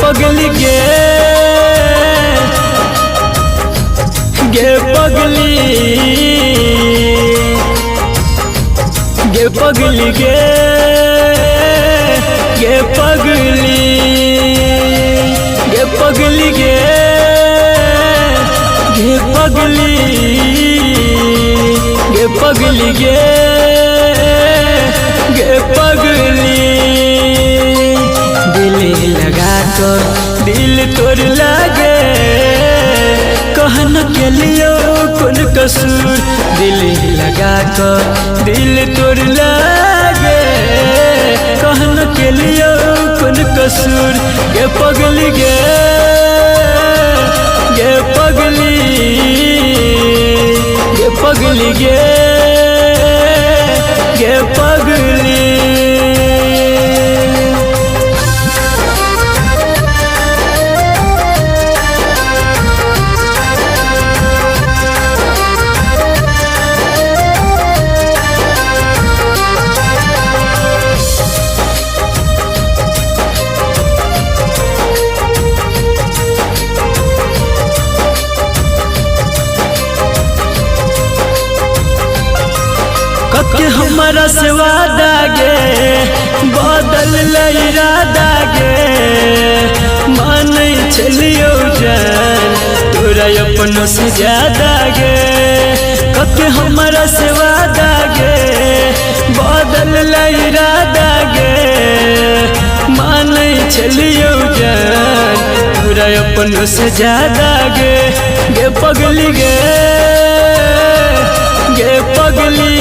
पगली गे पगली पगली गे पगली पगली गे पगली पगली गे पगली दिल लगा कर दिल तोड़ लागे कहन के लिए कौन कसूर दिल लगा कर दिल तोड़ लागे कहन के लिए कौन कसूर गे पगली गे पगली पगली गे पगली के हमारा से वादा गे बदल इरादा गे मान चलियो जान तोरा अपनों से ज्यादा गे के हमारा से वादा गे बदल इरादा गे मान चलियो जान तोरा अपनों से ज्यादा गे पगली गे पगली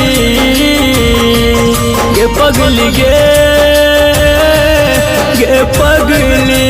पगली गे पगली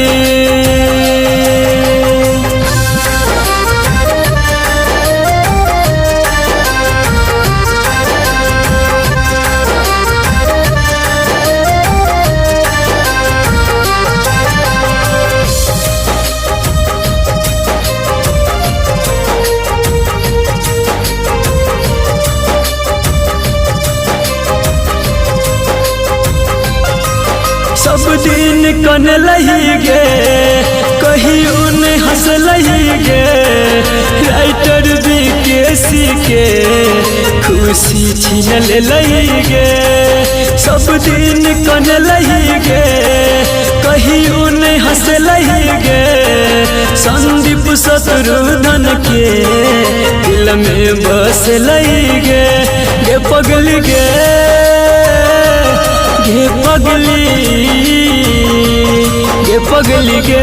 सब दिन कन लही गे कहीं उन हंस लही गे राइटर बीकेसी के खुशी छीन लही गे सब दिन कन लही गे कहीं उन हंस लही गे संदीप शत्रुघ्न के दिल में बस लही गे पगली गे पगली पगली गे